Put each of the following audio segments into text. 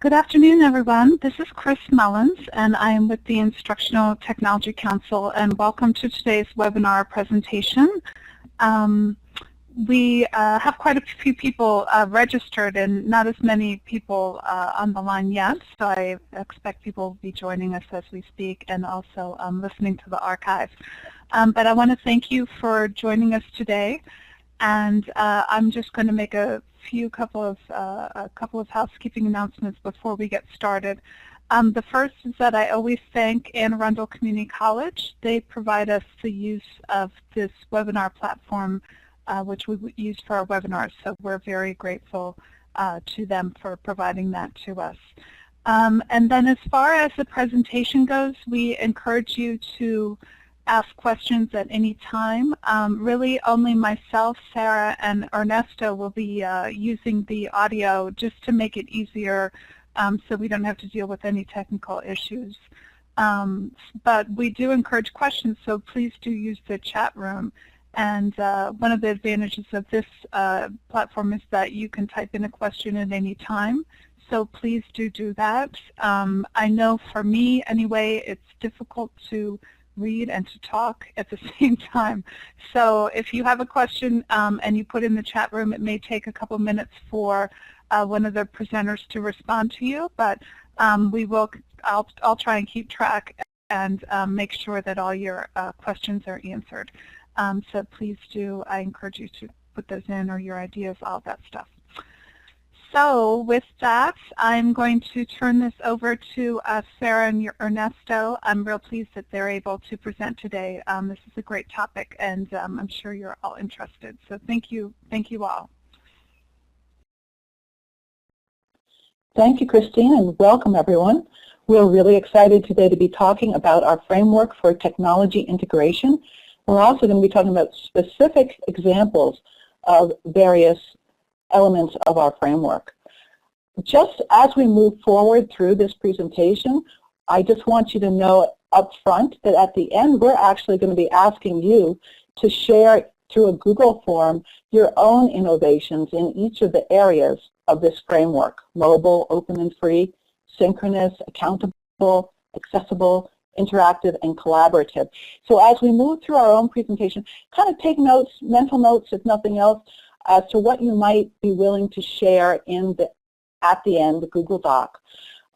Good afternoon, everyone. This is Chris Mullins, and I am with the Instructional Technology Council, and welcome to today's webinar presentation. We have quite a few people registered and not as many people on the line yet, so I expect people will be joining us as we speak and also listening to the archive. But I want to thank you for joining us today, and I'm just going to make a couple of housekeeping announcements before we get started. The first is that I always thank Anne Arundel Community College. They provide us the use of this webinar platform, which we use for our webinars, so we're very grateful to them for providing that to us. And then as far as the presentation goes, we encourage you to ask questions at any time. Really only myself, Sarah, and Ernesto will be using the audio just to make it easier so we don't have to deal with any technical issues. But we do encourage questions, so please do use the chat room. And one of the advantages of this platform is that you can type in a question at any time. So please do that. I know for me, anyway, it's difficult to read and to talk at the same time. So if you have a question and you put in the chat room, it may take a couple minutes for one of the presenters to respond to you, but I'll try and keep track and make sure that all your questions are answered. So please do, I encourage you to put those in, or your ideas, all that stuff. So with that, I'm going to turn this over to Sarah and Ernesto. I'm real pleased that they're able to present today. This is a great topic, and I'm sure you're all interested. So thank you all. Thank you, Christine, and welcome everyone. We're really excited today to be talking about our framework for technology integration. We're also going to be talking about specific examples of various elements of our framework. Just as we move forward through this presentation, I just want you to know up front that at the end we're actually going to be asking you to share through a Google form your own innovations in each of the areas of this framework: mobile, open and free, synchronous, accountable, accessible, interactive, and collaborative. So as we move through our own presentation, kind of take notes, mental notes if nothing else, as to what you might be willing to share at the end, the Google Doc.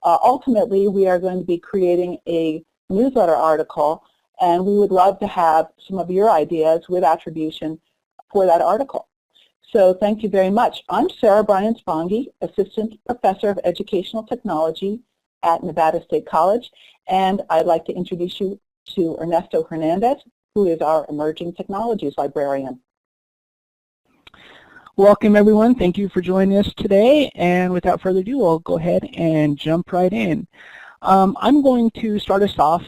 Ultimately, we are going to be creating a newsletter article, and we would love to have some of your ideas with attribution for that article. So thank you very much. I'm Sarah Bryans-Bongey, Assistant Professor of Educational Technology at Nevada State College, and I'd like to introduce you to Ernesto Hernandez, who is our Emerging Technologies Librarian. Welcome everyone, thank you for joining us today, and without further ado, I'll go ahead and jump right in. I'm going to start us off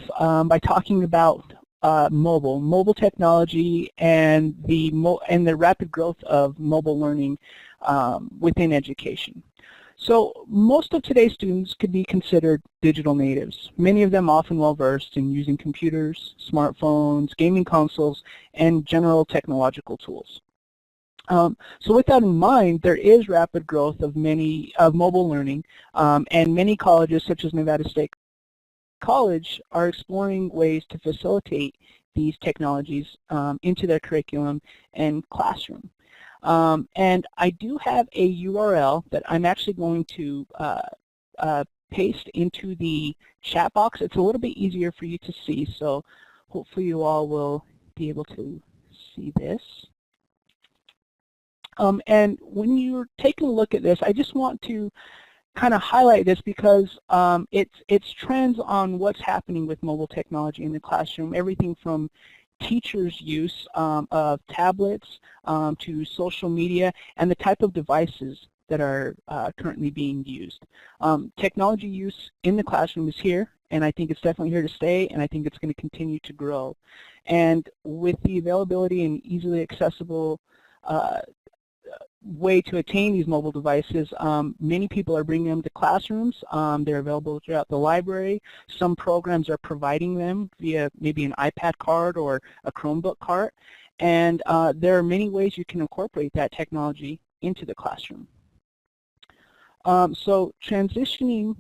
by talking about mobile technology and the rapid growth of mobile learning within education. So most of today's students could be considered digital natives, many of them often well-versed in using computers, smartphones, gaming consoles, and general technological tools. So with that in mind, there is rapid growth of mobile learning, and many colleges such as Nevada State College are exploring ways to facilitate these technologies into their curriculum and classroom. And I do have a URL that I'm actually going to paste into the chat box. It's a little bit easier for you to see, so hopefully you all will be able to see this. And when you're taking a look at this, I just want to kind of highlight this because it's trends on what's happening with mobile technology in the classroom, everything from teachers' use of tablets to social media and the type of devices that are currently being used. Technology use in the classroom is here, and I think it's definitely here to stay, and I think it's going to continue to grow. And with the availability and easily accessible way to attain these mobile devices, many people are bringing them to classrooms. They're available throughout the library. Some programs are providing them via maybe an iPad card or a Chromebook cart. And there are many ways you can incorporate that technology into the classroom. So transitioning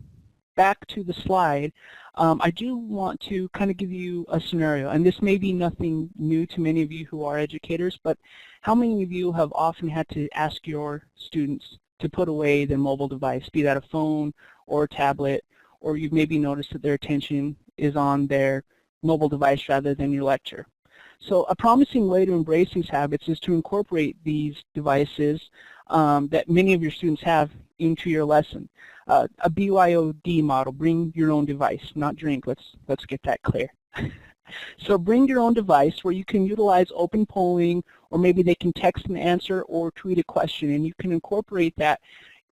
back to the slide, I do want to kind of give you a scenario, and this may be nothing new to many of you who are educators, but how many of you have often had to ask your students to put away their mobile device, be that a phone or a tablet, or you've maybe noticed that their attention is on their mobile device rather than your lecture? So a promising way to embrace these habits is to incorporate these devices that many of your students have into your lesson. A BYOD model, bring your own device, not drink, let's get that clear. So bring your own device where you can utilize open polling, or maybe they can text an answer or tweet a question, and you can incorporate that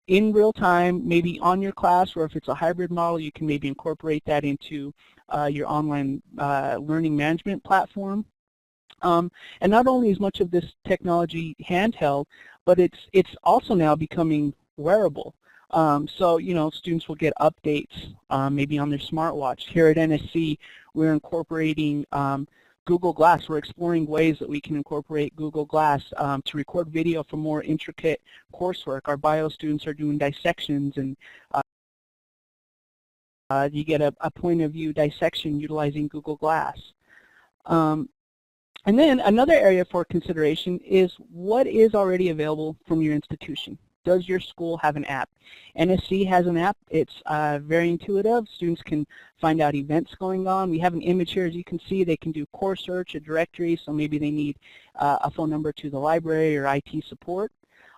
in real time, maybe on your class, or if it's a hybrid model, you can maybe incorporate that into your online learning management platform. And not only is much of this technology handheld, but it's also now becoming wearable. So, you know, students will get updates maybe on their smartwatch. Here at NSC, we're incorporating Google Glass. We're exploring ways that we can incorporate Google Glass to record video for more intricate coursework. Our bio students are doing dissections, and you get a point of view dissection utilizing Google Glass. And then another area for consideration is what is already available from your institution. Does your school have an app? NSC has an app. It's very intuitive. Students can find out events going on. We have an image here, as you can see. They can do course search, a directory, so maybe they need a phone number to the library or IT support.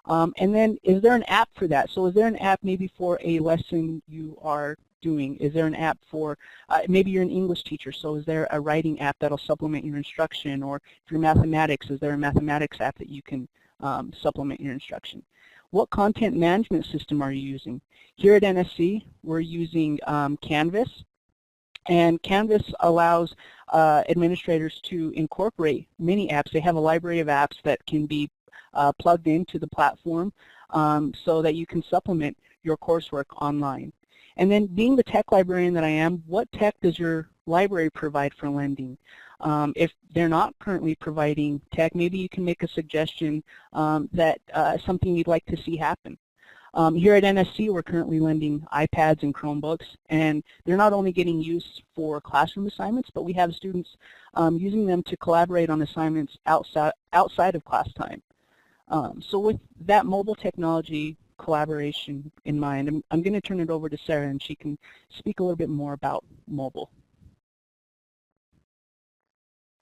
And then is there an app for that? So is there an app maybe for a lesson you are doing? Is there an app for, maybe you're an English teacher, so is there a writing app that'll supplement your instruction? Or if you're mathematics, is there a mathematics app that you can supplement your instruction? What content management system are you using? Here at NSC, we're using Canvas, and Canvas allows administrators to incorporate many apps. They have a library of apps that can be plugged into the platform so that you can supplement your coursework online. And then, being the tech librarian that I am, what tech does your library provide for lending? If they're not currently providing tech, maybe you can make a suggestion that something you'd like to see happen. Here at NSC, we're currently lending iPads and Chromebooks, and they're not only getting used for classroom assignments, but we have students using them to collaborate on assignments outside of class time. So with that mobile technology collaboration in mind, I'm going to turn it over to Sarah, and she can speak a little bit more about mobile.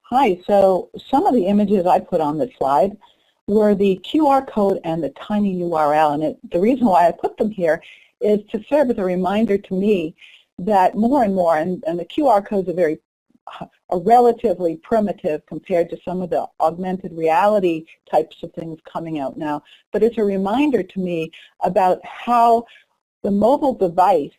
Hi, so some of the images I put on this slide were the QR code and the tiny URL, and the reason why I put them here is to serve as a reminder to me that more and more, and the QR codes are relatively primitive compared to some of the augmented reality types of things coming out now, but it's a reminder to me about how the mobile device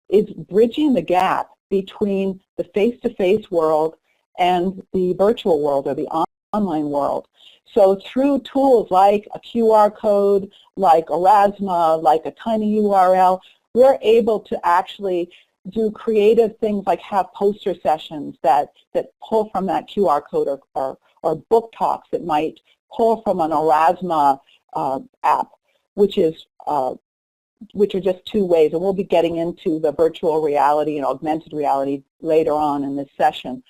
is bridging the gap between the face-to-face world and the virtual world or the online world. So through tools like a QR code, like Erasmus, like a tiny URL, we're able to actually do creative things like have poster sessions that pull from that QR code, or book talks that might pull from an Erasmus app, which are just two ways. And we'll be getting into the virtual reality and augmented reality later on in this session.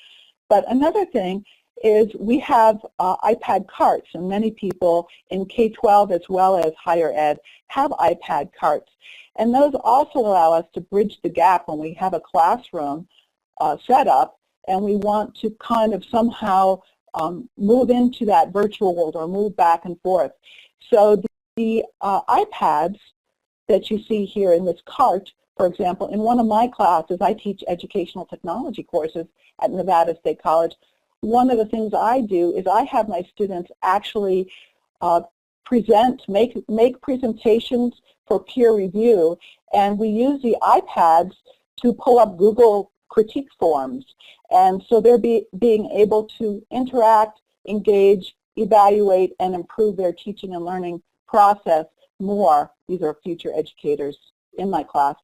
But another thing is we have iPad carts, and many people in K-12 as well as higher ed have iPad carts. And those also allow us to bridge the gap when we have a classroom set up and we want to kind of somehow move into that virtual world or move back and forth. So the iPads that you see here in this cart, for example, in one of my classes, I teach educational technology courses at Nevada State College. One of the things I do is I have my students actually make presentations for peer review, and we use the iPads to pull up Google critique forms. And so they're being able to interact, engage, evaluate, and improve their teaching and learning process more. These are future educators in my class,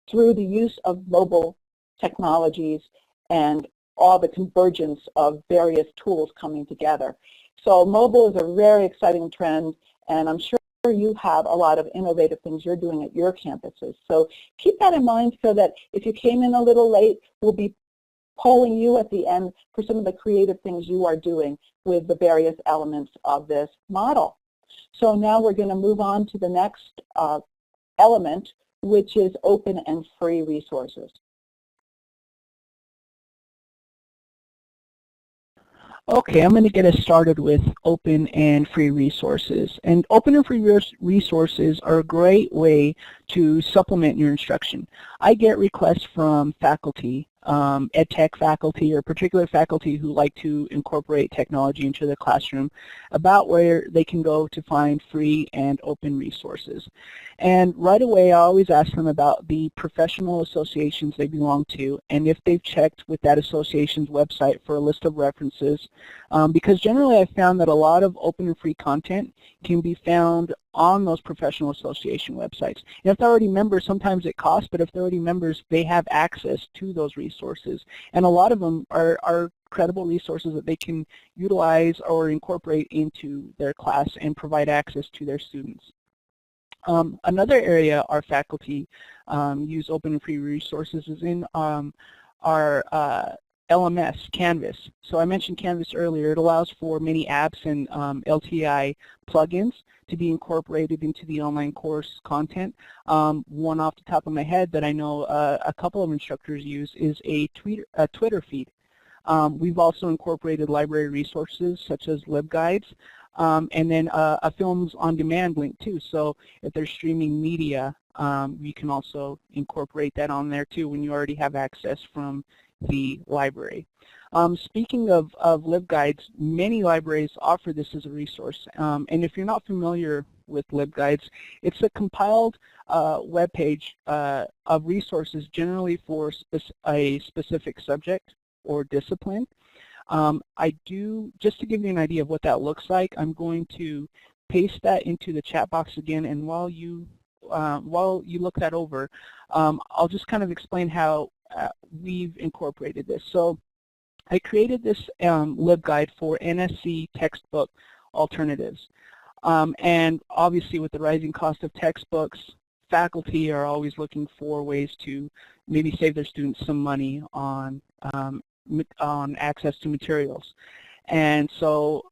through the use of mobile technologies and all the convergence of various tools coming together. So mobile is a very exciting trend, and I'm sure you have a lot of innovative things you're doing at your campuses. So keep that in mind so that if you came in a little late, we'll be polling you at the end for some of the creative things you are doing with the various elements of this model. So now we're going to move on to the next element, which is open and free resources. Okay, I'm going to get us started with open and free resources. And open and free resources are a great way to supplement your instruction. I get requests from faculty, ed tech faculty or particular faculty who like to incorporate technology into the classroom about where they can go to find free and open resources. And right away I always ask them about the professional associations they belong to and if they've checked with that association's website for a list of references, because generally I found that a lot of open and free content can be found on those professional association websites. And if they're already members, sometimes it costs, but if they're already members, they have access to those resources. And a lot of them are credible resources that they can utilize or incorporate into their class and provide access to their students. Another area our faculty use open and free resources is in our LMS, Canvas. So I mentioned Canvas earlier. It allows for many apps and LTI plugins to be incorporated into the online course content. One off the top of my head that I know a couple of instructors use is a Twitter feed. We've also incorporated library resources such as LibGuides, and then a films on demand link too. So if there's streaming media, you can also incorporate that on there too when you already have access from the library. Speaking of LibGuides, many libraries offer this as a resource. And if you're not familiar with LibGuides, it's a compiled web page of resources generally for a specific subject or discipline. Just to give you an idea of what that looks like, I'm going to paste that into the chat box again, and while you look that over, I'll just kind of explain how we've incorporated this. So I created this LibGuide for NSC textbook alternatives. And obviously with the rising cost of textbooks, faculty are always looking for ways to maybe save their students some money on access to materials. And so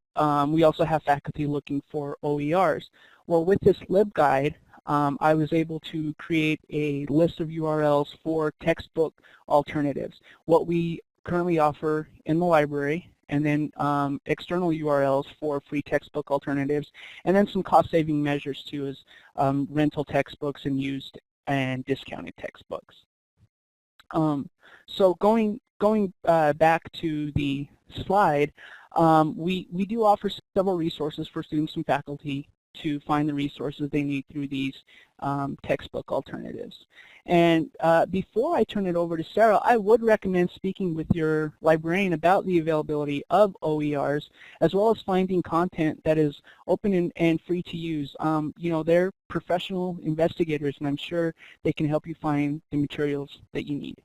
we also have faculty looking for OERs. Well, with this LibGuide, I was able to create a list of URLs for textbook alternatives, what we currently offer in the library, and then external URLs for free textbook alternatives, and then some cost-saving measures too, as rental textbooks and used and discounted textbooks. So going back to the slide, we do offer several resources for students and faculty to find the resources they need through these textbook alternatives. And before I turn it over to Sarah, I would recommend speaking with your librarian about the availability of OERs, as well as finding content that is open and free to use. You know, they're professional investigators, and I'm sure they can help you find the materials that you need.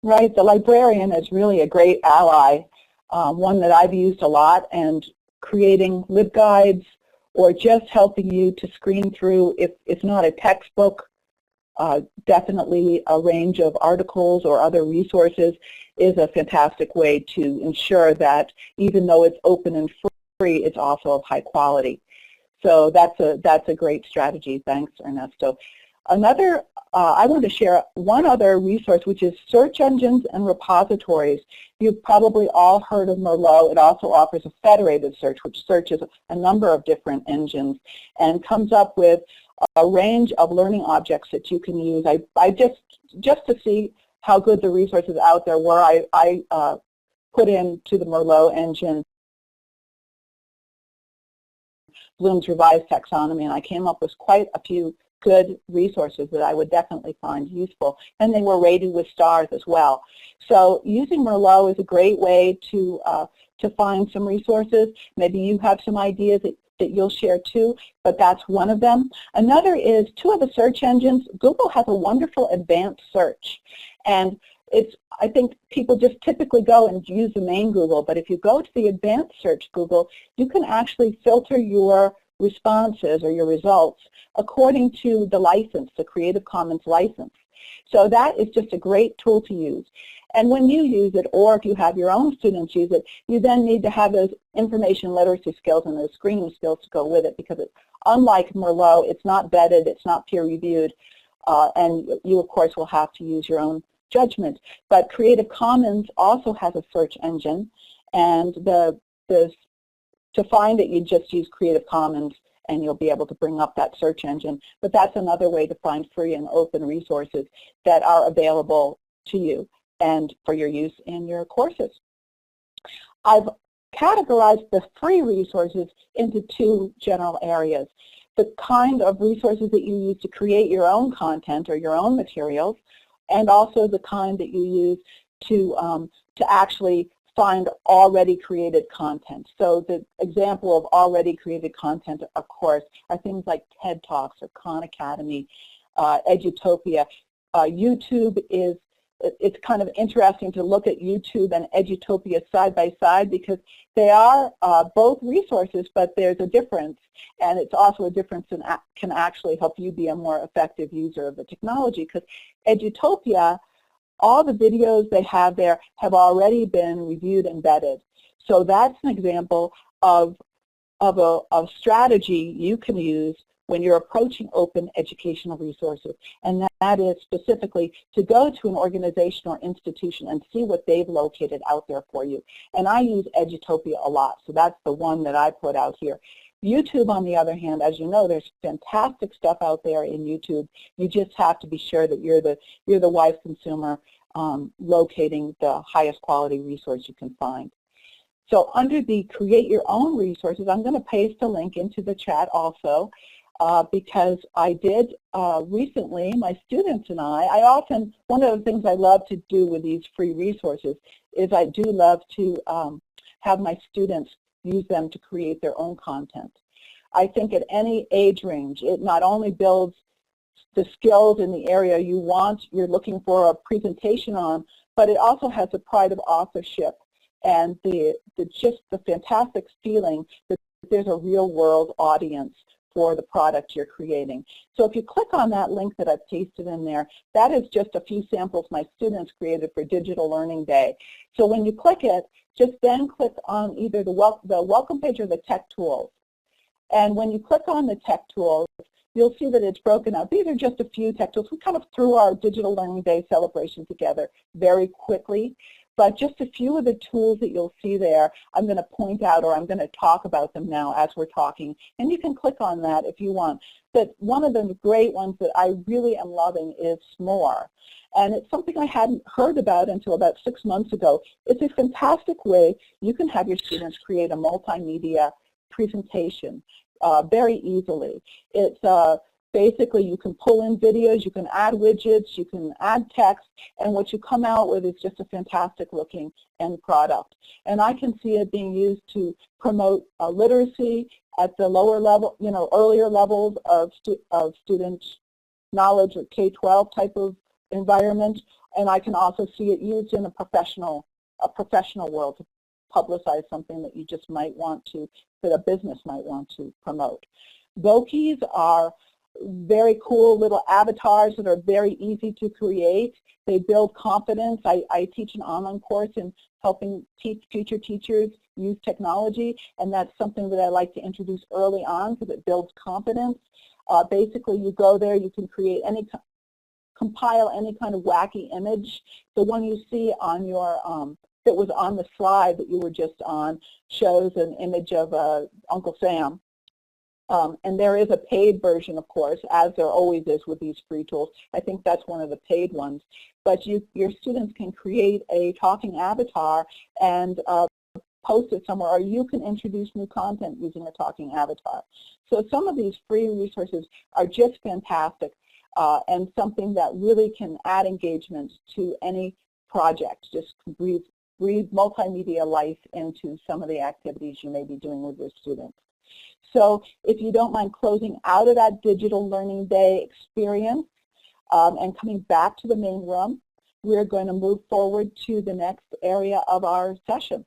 Right, the librarian is really a great ally, one that I've used a lot, and creating LibGuides or just helping you to screen through, if it's not a textbook, definitely a range of articles or other resources is a fantastic way to ensure that even though it's open and free, it's also of high quality. So that's a great strategy. Thanks, Ernesto. Another, I want to share one other resource, which is search engines and repositories. You've probably all heard of Merlot. It also offers a federated search, which searches a number of different engines and comes up with a range of learning objects that you can use. I just to see how good the resources out there were, I put into the Merlot engine Bloom's revised taxonomy, and I came up with quite a few good resources that I would definitely find useful, and they were rated with stars as well. So using Merlot is a great way to find some resources. Maybe you have some ideas that you'll share too, but that's one of them. Another is two of the search engines. Google has a wonderful advanced search, and I think people just typically go and use the main Google, but if you go to the advanced search Google, you can actually filter your responses or your results according to the license, the Creative Commons license. So that is just a great tool to use. And when you use it, or if you have your own students use it, you then need to have those information literacy skills and those screening skills to go with it, because it's unlike Merlot, it's not vetted, it's not peer-reviewed, and you, of course, will have to use your own judgment. But Creative Commons also has a search engine, and to find it, you just use Creative Commons, and you'll be able to bring up that search engine. But that's another way to find free and open resources that are available to you and for your use in your courses. I've categorized the free resources into two general areas: the kind of resources that you use to create your own content or your own materials, and also the kind that you use to actually find already created content. So the example of already created content, of course, are things like TED Talks or Khan Academy, Edutopia. YouTube it's kind of interesting to look at YouTube and Edutopia side by side, because they are both resources, but there's a difference, and it's also a difference in can actually help you be a more effective user of the technology, because Edutopia, all the videos they have there have already been reviewed and vetted. So that's an example of a strategy you can use when you're approaching open educational resources, and that is specifically to go to an organization or institution and see what they've located out there for you. And I use Edutopia a lot, so that's the one that I put out here. YouTube, on the other hand, as you know, there's fantastic stuff out there in YouTube. You just have to be sure that you're the wise consumer locating the highest quality resource you can find. So under the Create Your Own Resources, I'm going to paste a link into the chat also. Because I did recently, my students and I often, one of the things I love to do with these free resources is I do love to have my students use them to create their own content. I think at any age range, it not only builds the skills in the area you're looking for a presentation on, but it also has the pride of authorship and just the fantastic feeling that there's a real world audience for the product you're creating. So if you click on that link that I've pasted in there, that is just a few samples my students created for Digital Learning Day. So when you click it, just then click on either the welcome page or the tech tools. And when you click on the tech tools, you'll see that it's broken out. These are just a few tech tools. We kind of threw our Digital Learning Day celebration together very quickly. But just a few of the tools that you'll see there, I'm going to point out, or I'm going to talk about them now as we're talking. And you can click on that if you want. But one of the great ones that I really am loving is S'more. And it's something I hadn't heard about until about 6 months ago. It's a fantastic way you can have your students create a multimedia presentation very easily. It's basically, you can pull in videos, you can add widgets, you can add text, and what you come out with is just a fantastic looking end product. And I can see it being used to promote literacy at the lower level, earlier levels of student knowledge or K-12 type of environment. And I can also see it used in a professional world to publicize something that you just might want to, that a business might want to promote. Vockies are very cool little avatars that are very easy to create. They build confidence. I teach an online course in helping future teachers use technology, and that's something that I like to introduce early on because it builds confidence. Basically, you go there, you can create compile any kind of wacky image. The one you see on your, that was on the slide that you were just on, shows an image of Uncle Sam. And there is a paid version, of course, as there always is with these free tools. I think that's one of the paid ones. But your students can create a talking avatar and post it somewhere, or you can introduce new content using a talking avatar. So some of these free resources are just fantastic and something that really can add engagement to any project. Just breathe multimedia life into some of the activities you may be doing with your students. So if you don't mind closing out of that Digital Learning Day experience and coming back to the main room, we're going to move forward to the next area of our session.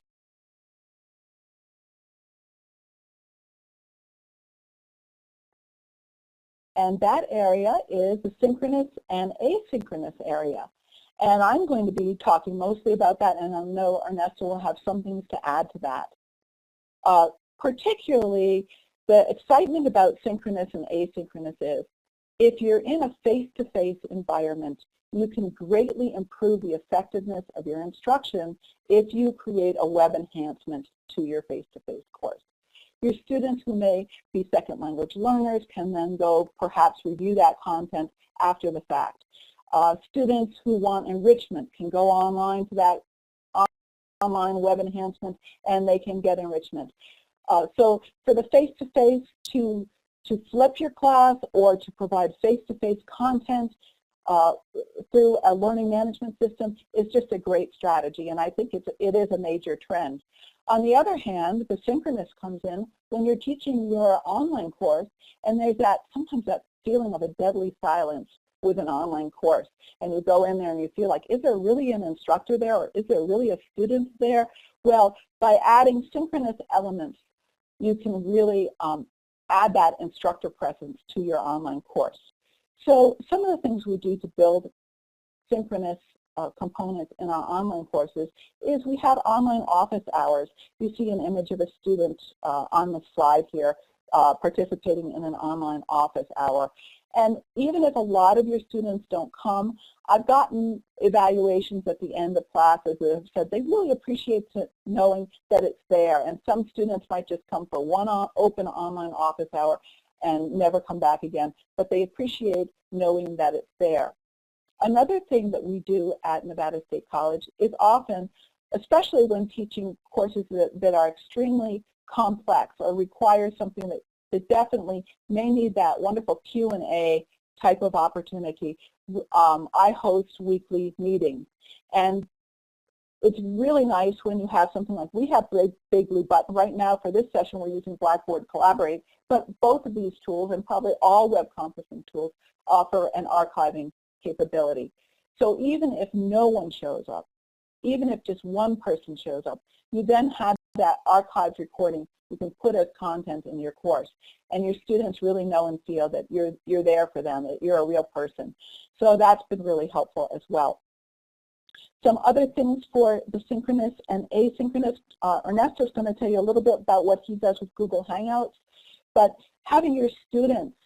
And that area is the synchronous and asynchronous area. And I'm going to be talking mostly about that, and I know Ernesto will have some things to add to that. Particularly, the excitement about synchronous and asynchronous is, if you're in a face-to-face environment, you can greatly improve the effectiveness of your instruction if you create a web enhancement to your face-to-face course. Your students who may be second language learners can then go perhaps review that content after the fact. Students who want enrichment can go online to that online web enhancement and they can get enrichment. So for the face-to-face to flip your class or to provide face-to-face content through a learning management system is just a great strategy, and I think it is a major trend. On the other hand, the synchronous comes in when you're teaching your online course, and there's sometimes that feeling of a deadly silence with an online course, and you go in there and you feel like, is there really an instructor there, or is there really a student there? Well, by adding synchronous elements, you can really add that instructor presence to your online course. So some of the things we do to build synchronous components in our online courses is we have online office hours. You see an image of a student on the slide here participating in an online office hour. And even if a lot of your students don't come, I've gotten evaluations at the end of classes that have said they really appreciate knowing that it's there. And some students might just come for one open online office hour and never come back again, but they appreciate knowing that it's there. Another thing that we do at Nevada State College is often, especially when teaching courses that are extremely complex or require something that definitely may need that wonderful Q&A type of opportunity, I host weekly meetings. And it's really nice when you have something like, we have Big Blue Button. Right now for this session we're using Blackboard Collaborate, but both of these tools and probably all web conferencing tools offer an archiving capability. So even if no one shows up, even if just one person shows up, you then have that archived recording you can put as content in your course, and your students really know and feel that you're there for them, that you're a real person. So that's been really helpful as well. Some other things for the synchronous and asynchronous, Ernesto's going to tell you a little bit about what he does with Google Hangouts, but having your students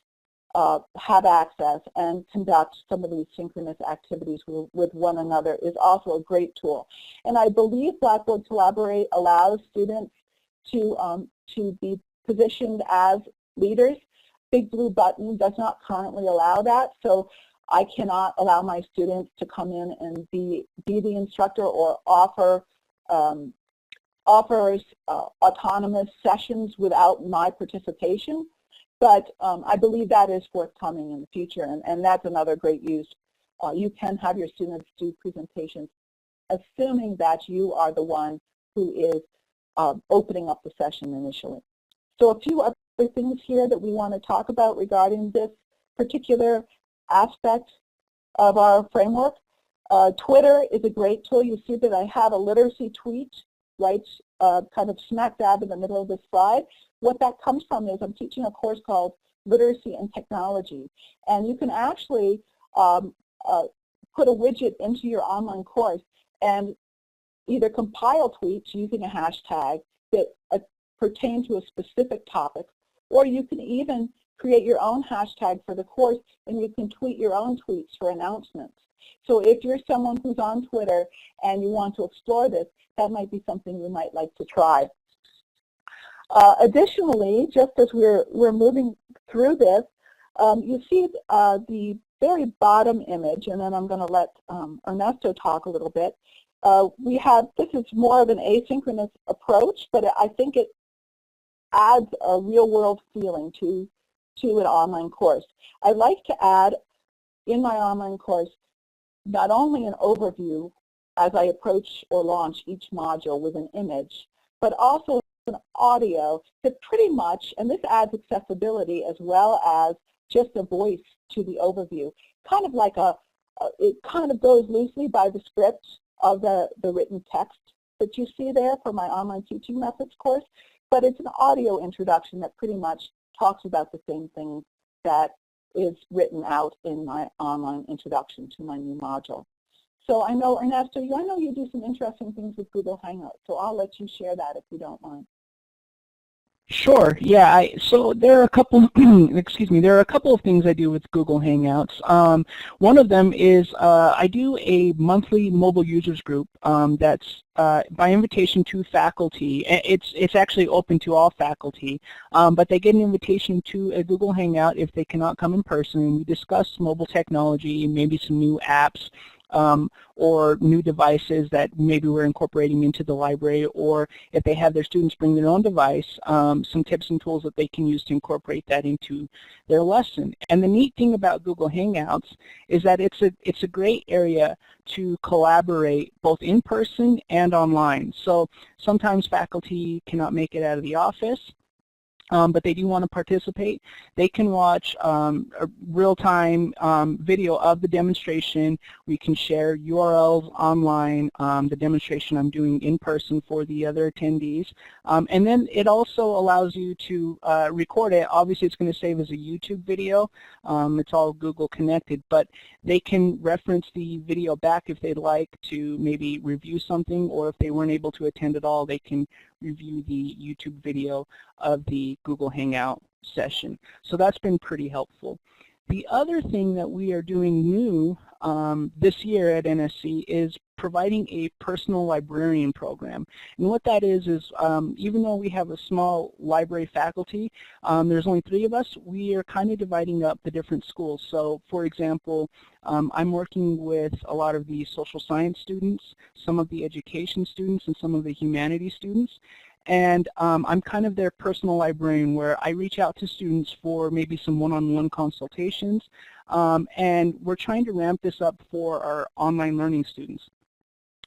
have access and conduct some of these synchronous activities with one another is also a great tool. And I believe Blackboard Collaborate allows students to be positioned as leaders. Big Blue Button does not currently allow that, so I cannot allow my students to come in and be the instructor or offers autonomous sessions without my participation. But I believe that is forthcoming in the future, and that's another great use. You can have your students do presentations, assuming that you are the one who is opening up the session initially. So a few other things here that we want to talk about regarding this particular aspect of our framework. Twitter is a great tool. You see that I have a literacy tweet right kind of smack dab in the middle of this slide. What that comes from is I'm teaching a course called Literacy and Technology, and you can actually put a widget into your online course and either compile tweets using a hashtag that pertain to a specific topic, or you can even create your own hashtag for the course and you can tweet your own tweets for announcements. So if you're someone who's on Twitter and you want to explore this, that might be something you might like to try. Additionally, just as we're moving through this, you see the very bottom image, and then I'm going to let Ernesto talk a little bit. This is more of an asynchronous approach, but I think it adds a real-world feeling to an online course. I like to add in my online course not only an overview as I approach or launch each module with an image, but also an audio that pretty much, and this adds accessibility as well as just a voice to the overview, kind of like a it kind of goes loosely by the script of the written text that you see there for my online teaching methods course, but it's an audio introduction that pretty much talks about the same things that is written out in my online introduction to my new module. So I know, Ernesto, I know you do some interesting things with Google Hangouts, so I'll let you share that if you don't mind. Sure. Yeah. So there are a couple. Excuse me. There are a couple of things I do with Google Hangouts. One of them is I do a monthly mobile users group that's by invitation to faculty. It's actually open to all faculty, but they get an invitation to a Google Hangout if they cannot come in person. We discuss mobile technology, maybe some new apps, or new devices that maybe we're incorporating into the library, or if they have their students bring their own device, some tips and tools that they can use to incorporate that into their lesson. And the neat thing about Google Hangouts is that it's a great area to collaborate both in person and online. So sometimes faculty cannot make it out of the office, but they do want to participate. They can watch a real-time video of the demonstration. We can share URLs online, the demonstration I'm doing in person for the other attendees. And then it also allows you to record it. Obviously, it's going to save as a YouTube video. It's all Google connected, but they can reference the video back if they'd like to maybe review something, or if they weren't able to attend at all, they can review the YouTube video of the Google Hangout session. So that's been pretty helpful. The other thing that we are doing new this year at NSC is providing a personal librarian program. And what that is even though we have a small library faculty, there's only 3 of us, we are kind of dividing up the different schools. So for example, I'm working with a lot of the social science students, some of the education students, and some of the humanities students. And I'm kind of their personal librarian, where I reach out to students for maybe some one-on-one consultations, and we're trying to ramp this up for our online learning students.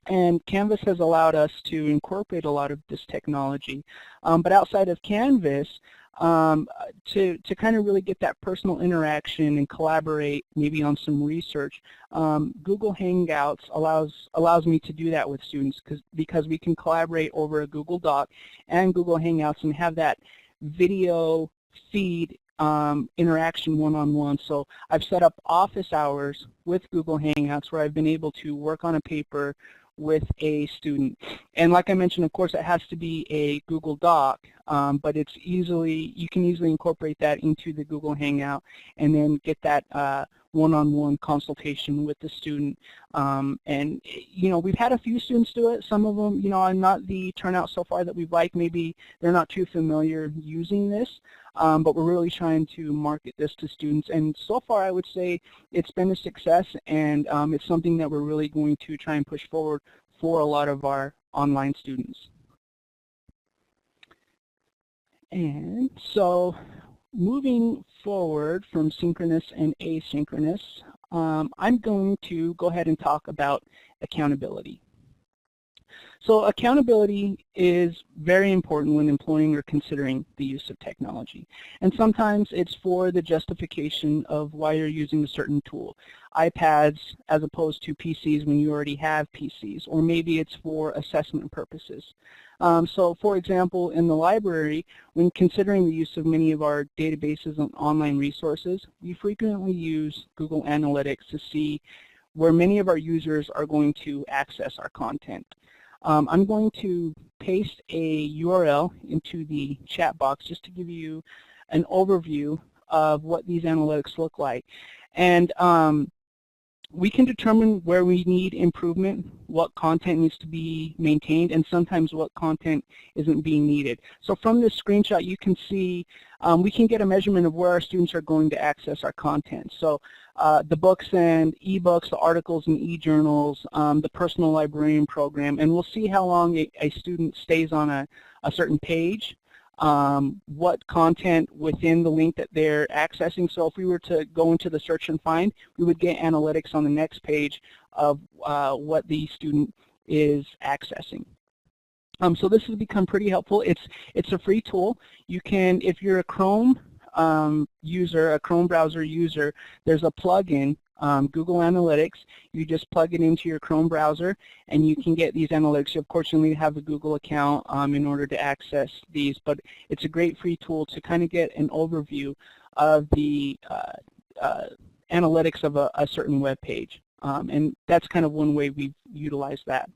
And Canvas has allowed us to incorporate a lot of this technology. But outside of Canvas, to kind of really get that personal interaction and collaborate maybe on some research, Google Hangouts allows me to do that with students because we can collaborate over a Google Doc and Google Hangouts and have that video feed interaction one-on-one. So I've set up office hours with Google Hangouts where I've been able to work on a paper with a student. And like I mentioned, of course, it has to be a Google Doc, but you can easily incorporate that into the Google Hangout and then get that one-on-one consultation with the student. And we've had a few students do it. Some of them, not the turnout so far that we'd like. Maybe they're not too familiar using this, but we're really trying to market this to students. And so far, I would say it's been a success, and it's something that we're really going to try and push forward for a lot of our online students. And so moving forward from synchronous and asynchronous, I'm going to go ahead and talk about accountability. So accountability is very important when employing or considering the use of technology. And sometimes it's for the justification of why you're using a certain tool. iPads as opposed to PCs when you already have PCs, or maybe it's for assessment purposes. So for example, in the library, when considering the use of many of our databases and online resources, we frequently use Google Analytics to see where many of our users are going to access our content. I'm going to paste a URL into the chat box just to give you an overview of what these analytics look like. And we can determine where we need improvement, what content needs to be maintained, and sometimes what content isn't being needed. So from this screenshot, you can see we can get a measurement of where our students are going to access our content. So the books and ebooks, the articles and e-journals, the personal librarian program, and we'll see how long a student stays on a certain page, what content within the link that they're accessing. So if we were to go into the search and find, we would get analytics on the next page of what the student is accessing. So this has become pretty helpful. It's a free tool. You can, if you're a Chrome user, a Chrome browser user, there's a plugin Google Analytics. You just plug it into your Chrome browser and you can get these analytics. Of course, you need to have a Google account in order to access these, but it's a great free tool to kind of get an overview of the analytics of a certain web page. And that's kind of one way we've utilized that.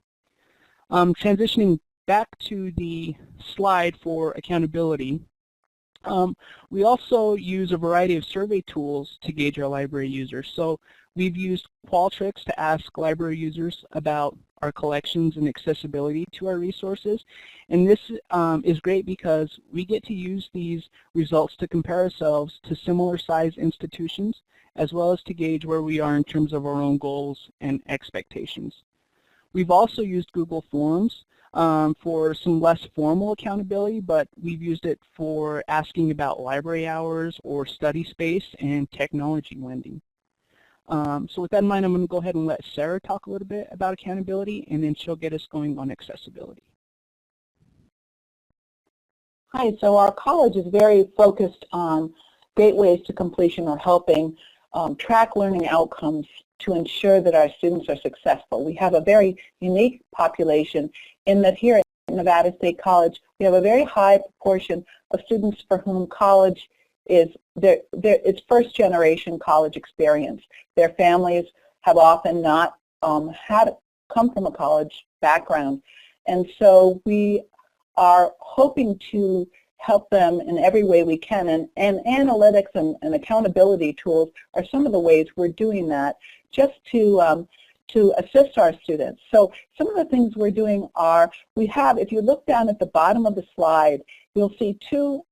Transitioning back to the slide for accountability, we also use a variety of survey tools to gauge our library users. So we've used Qualtrics to ask library users about our collections and accessibility to our resources. And this is great because we get to use these results to compare ourselves to similar sized institutions, as well as to gauge where we are in terms of our own goals and expectations. We've also used Google Forms for some less formal accountability, but we've used it for asking about library hours or study space and technology lending. So with that in mind, I'm going to go ahead and let Sarah talk a little bit about accountability, and then she'll get us going on accessibility. Hi, so our college is very focused on gateways to completion, or helping track learning outcomes to ensure that our students are successful. We have a very unique population in that here at Nevada State College, we have a very high proportion of students for whom college is it's first-generation college experience. Their families have often not come from a college background, and so we are hoping to help them in every way we can, and analytics and accountability tools are some of the ways we're doing that, just to assist our students. So some of the things we're doing are, we have, if you look down at the bottom of the slide, you'll see two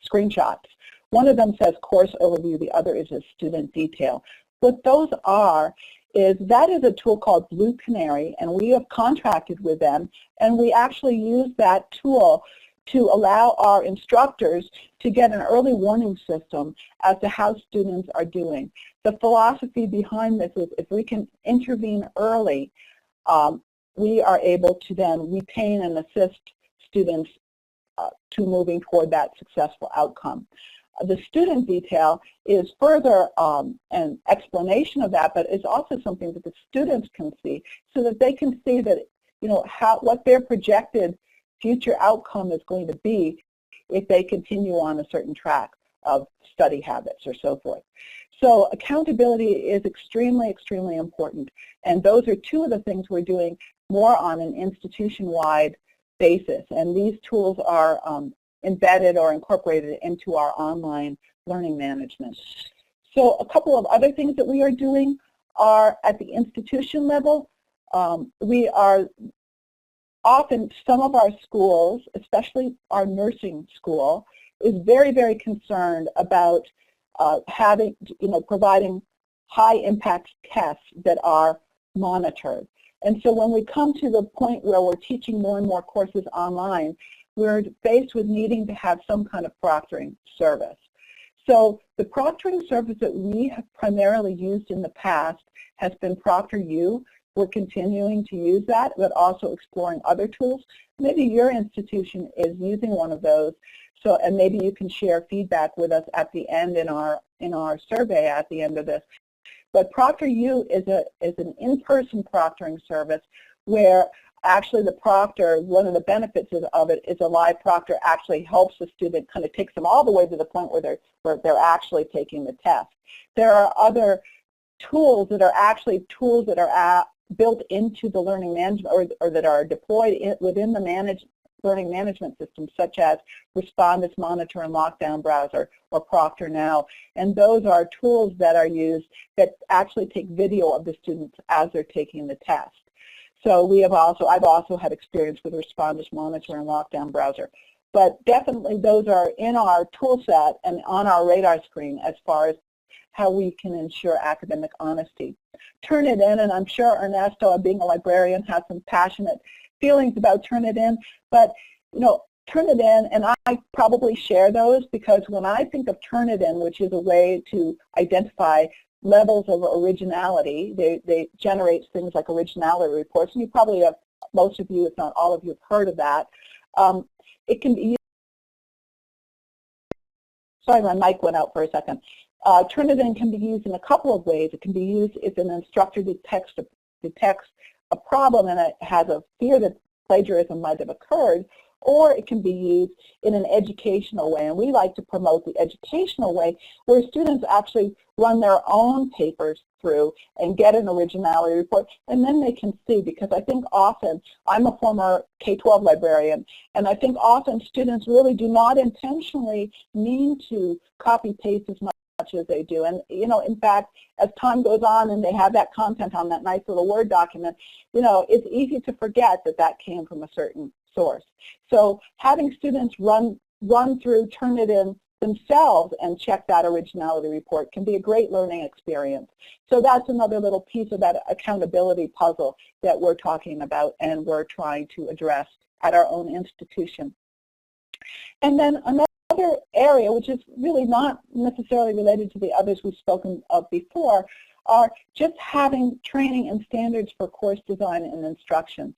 screenshots. One of them says course overview, the other is a student detail. What those are is, that is a tool called Blue Canary, and we have contracted with them, and we actually use that tool to allow our instructors to get an early warning system as to how students are doing. The philosophy behind this is, if we can intervene early, we are able to then retain and assist students to moving toward that successful outcome. The student detail is further an explanation of that, but it's also something that the students can see, so that they can see that, you know, what their projected future outcome is going to be if they continue on a certain track of study habits or so forth. So accountability is extremely, extremely important, and those are two of the things we're doing more on an institution-wide basis, and these tools are embedded or incorporated into our online learning management. So a couple of other things that we are doing are at the institution level. We are often, some of our schools, especially our nursing school, is very, very concerned about providing high impact tests that are monitored. And so when we come to the point where we're teaching more and more courses online, we're faced with needing to have some kind of proctoring service. So the proctoring service that we have primarily used in the past has been ProctorU. We're continuing to use that, but also exploring other tools. Maybe your institution is using one of those, so, and maybe you can share feedback with us at the end in our survey at the end of this. But ProctorU is an in-person proctoring service where actually the proctor, one of the benefits of it is a live proctor actually helps the student, kind of takes them all the way to the point where they're actually taking the test. There are other tools that are actually tools that are built into the learning management, or that are deployed within the learning management system, such as Respondus Monitor and Lockdown Browser, or Proctor Now. And those are tools that are used that actually take video of the students as they're taking the test. So I've also had experience with Respondus Monitor and Lockdown Browser. But definitely those are in our tool set and on our radar screen as far as how we can ensure academic honesty. Turnitin, and I'm sure Ernesto, being a librarian, has some passionate feelings about Turnitin, but Turnitin, and I probably share those, because when I think of Turnitin, which is a way to identify levels of originality, they generate things like originality reports, and you probably have, most of you, if not all of you, have heard of that. It can be used. Sorry, my mic went out for a second. Turnitin can be used in a couple of ways. It can be used if an instructor detects a problem and it has a fear that plagiarism might have occurred, or it can be used in an educational way. And we like to promote the educational way where students actually run their own papers through and get an originality report, and then they can see, because I think often, I'm a former K-12 librarian, and I think often students really do not intentionally mean to copy-paste as much as they do. And, you know, in fact, as time goes on and they have that content on that nice little Word document, you know, it's easy to forget that that came from a certain source. So having students run through Turnitin themselves and check that originality report can be a great learning experience. So that's another little piece of that accountability puzzle that we're talking about and we're trying to address at our own institution. And then another area, which is really not necessarily related to the others we've spoken of before, are just having training and standards for course design and instruction.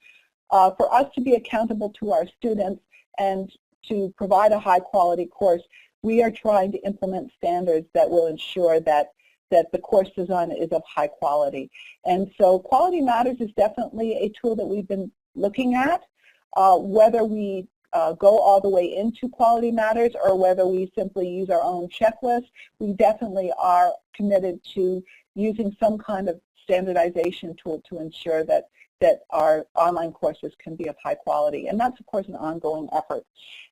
For us to be accountable to our students and to provide a high-quality course, we are trying to implement standards that will ensure that the course design is of high quality. And so Quality Matters is definitely a tool that we've been looking at. Whether we go all the way into Quality Matters or whether we simply use our own checklist, we definitely are committed to using some kind of standardization tool to ensure that our online courses can be of high quality. And that's, of course, an ongoing effort.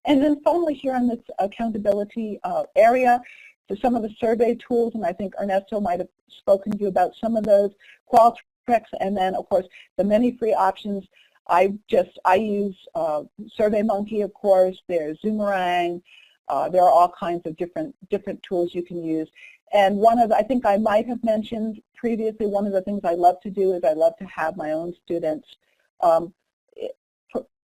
And then finally here in this accountability area, so some of the survey tools, and I think Ernesto might have spoken to you about some of those, Qualtrics, and then, of course, the many free options. I use SurveyMonkey, of course. There's Zoomerang. There are all kinds of different tools you can use. And one of, I think I might have mentioned previously, one of the things I love to do is I love to have my own students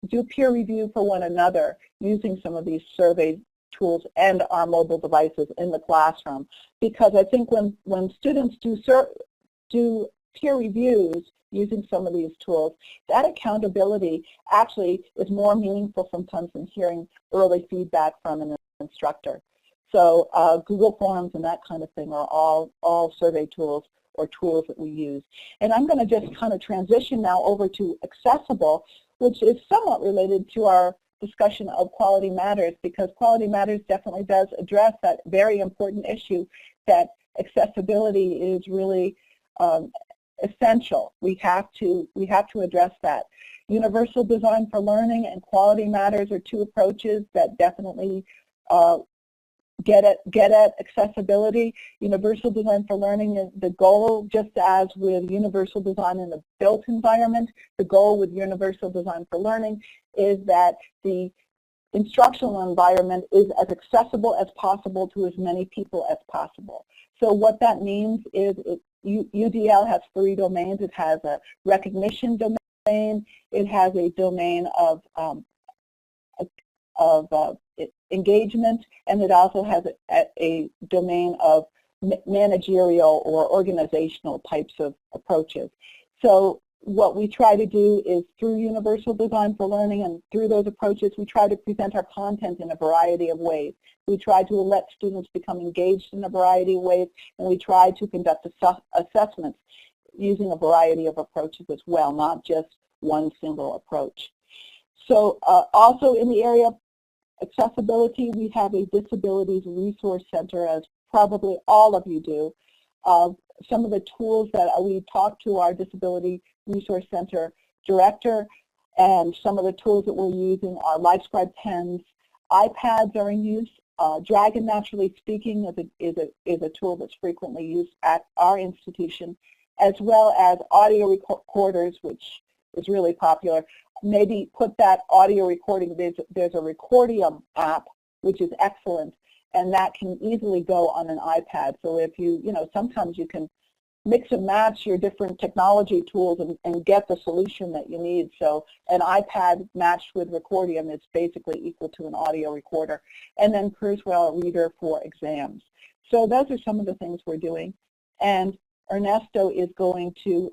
do peer review for one another using some of these survey tools and our mobile devices in the classroom. Because I think when students do peer reviews using some of these tools, that accountability actually is more meaningful sometimes than hearing early feedback from an instructor. So Google Forms and that kind of thing are all survey tools or tools that we use. And I'm going to just kind of transition now over to Accessible, which is somewhat related to our discussion of Quality Matters, because Quality Matters definitely does address that very important issue that accessibility is really essential. We have to address that. Universal Design for Learning and Quality Matters are two approaches that definitely get at accessibility. Universal Design for Learning is the goal, just as with Universal Design in the built environment, the goal with Universal Design for Learning is that the instructional environment is as accessible as possible to as many people as possible. So what that means is UDL has 3 domains. It has a recognition domain, it has a domain of engagement, and it also has a domain of managerial or organizational types of approaches. So what we try to do is through Universal Design for Learning and through those approaches, we try to present our content in a variety of ways. We try to let students become engaged in a variety of ways, and we try to conduct assessments using a variety of approaches as well, not just one single approach. So also in the area of accessibility, we have a Disabilities Resource Center, as probably all of you do. Some of the tools that we talk to our Disability Resource Center director, and some of the tools that we're using are LiveScribe pens, iPads are in use. Dragon, Naturally Speaking, is a tool that's frequently used at our institution, as well as audio recorders, which is really popular. Maybe put that audio recording, there's a Recordium app, which is excellent, and that can easily go on an iPad. So if you sometimes you can mix and match your different technology tools and get the solution that you need. So an iPad matched with Recordium is basically equal to an audio recorder. And then Kurzweil Reader for exams. So those are some of the things we're doing. And Ernesto is going to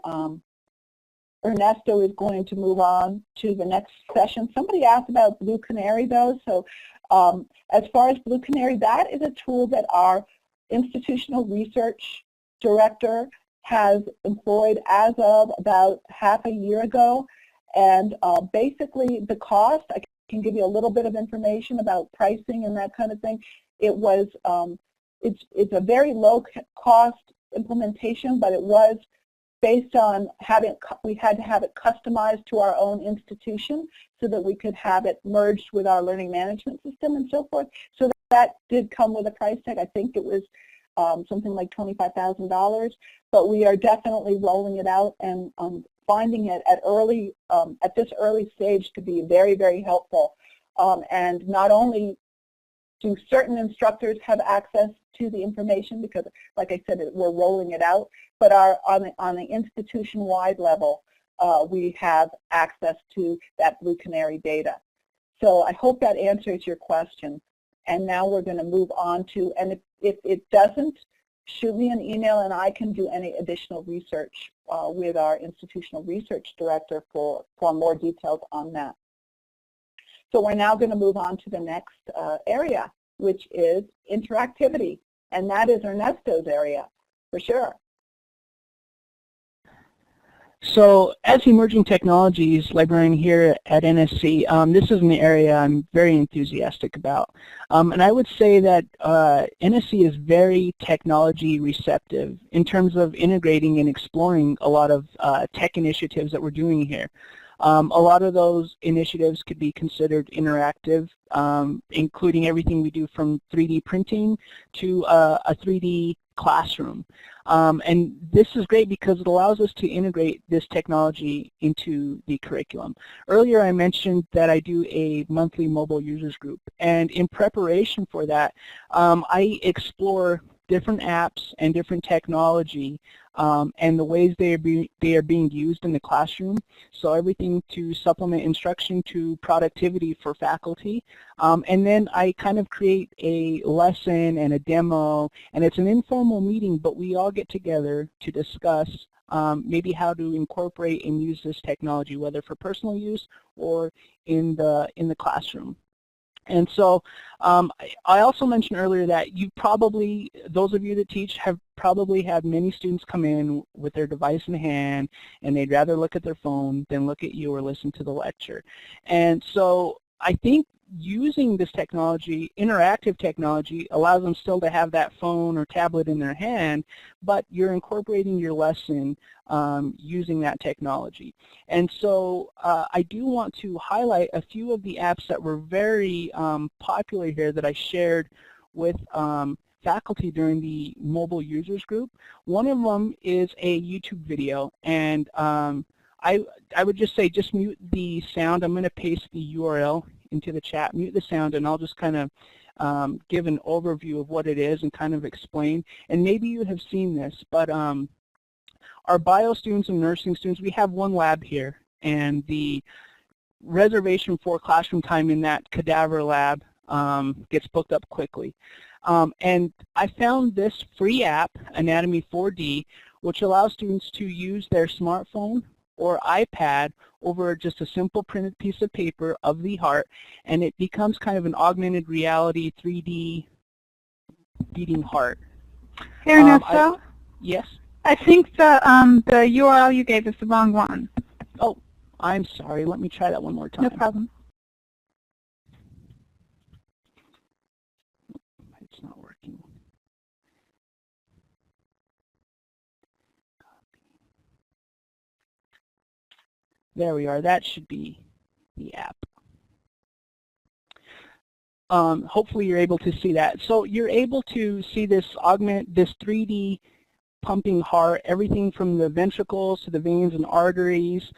move on to the next session. Somebody asked about Blue Canary, though. So as far as Blue Canary, that is a tool that our institutional research director has employed as of about half a year ago. And basically the cost, I can give you a little bit of information about pricing and that kind of thing. It was, it's a very low cost implementation, but it was based on we had to have it customized to our own institution so that we could have it merged with our learning management system and so forth. So that did come with a price tag. I think it was something like $25,000, but we are definitely rolling it out and finding it at this early stage to be very, very helpful. And not only do certain instructors have access to the information because, like I said, we're rolling it out, but on the institution-wide level, we have access to that Blue Canary data. So I hope that answers your question. And now we're going to move on to, and if it doesn't, shoot me an email and I can do any additional research with our institutional research director for more details on that. So we're now going to move on to the next area, which is interactivity. And that is Ernesto's area, for sure. So as emerging technologies librarian here at NSC, this is an area I'm very enthusiastic about. And I would say that NSC is very technology receptive in terms of integrating and exploring a lot of tech initiatives that we're doing here. A lot of those initiatives could be considered interactive, including everything we do from 3D printing to a 3D classroom. And this is great because it allows us to integrate this technology into the curriculum. Earlier I mentioned that I do a monthly mobile users group, and in preparation for that I explore different apps and different technology and the ways they are being used in the classroom. So everything to supplement instruction to productivity for faculty. And then I kind of create a lesson and a demo, and it's an informal meeting, but we all get together to discuss maybe how to incorporate and use this technology, whether for personal use or in the classroom. And so I also mentioned earlier that you probably, those of you that teach have probably had many students come in with their device in hand and they'd rather look at their phone than look at you or listen to the lecture. And so I think using this technology, interactive technology, allows them still to have that phone or tablet in their hand, but you're incorporating your lesson using that technology. And so I do want to highlight a few of the apps that were very popular here that I shared with faculty during the mobile users group. One of them is a YouTube video, and I would just say just mute the sound. I'm going to paste the URL into the chat, mute the sound, and I'll just kind of give an overview of what it is and kind of explain. And maybe you have seen this, but our bio students and nursing students, we have one lab here, and the reservation for classroom time in that cadaver lab gets booked up quickly. And I found this free app, Anatomy 4D, which allows students to use their smartphone or iPad over just a simple printed piece of paper of the heart, and it becomes kind of an augmented reality 3D beating heart. Hey, Ernesto? Yes? I think the URL you gave is the wrong one. Oh, I'm sorry. Let me try that one more time. No problem. It's not working. There we are. That should be the app. Hopefully you're able to see that. So you're able to see this 3D pumping heart, everything from the ventricles to the veins and arteries.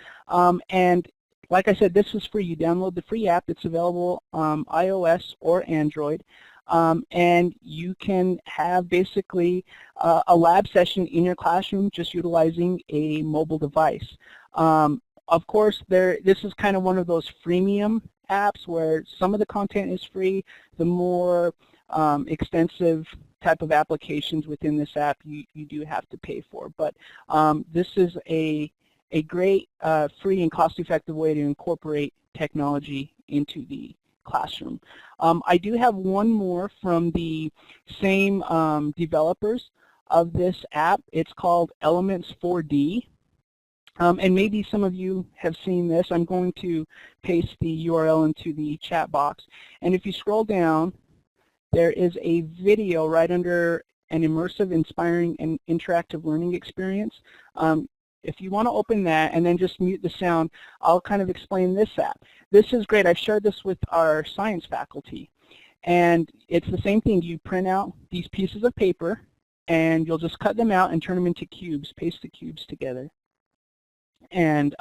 And like I said, this is free. You download the free app. It's available on iOS or Android. And you can have basically a lab session in your classroom just utilizing a mobile device. Of course, this is kind of one of those freemium apps where some of the content is free. The more extensive type of applications within this app you do have to pay for. But this is a great free and cost-effective way to incorporate technology into the classroom. I do have one more from the same developers of this app. It's called Elements 4D. And maybe some of you have seen this. I'm going to paste the URL into the chat box. And if you scroll down, there is a video right under an immersive, inspiring, and interactive learning experience. If you want to open that and then just mute the sound, I'll kind of explain this app. This is great. I've shared this with our science faculty. And it's the same thing. You print out these pieces of paper, and you'll just cut them out and turn them into cubes, paste the cubes together. And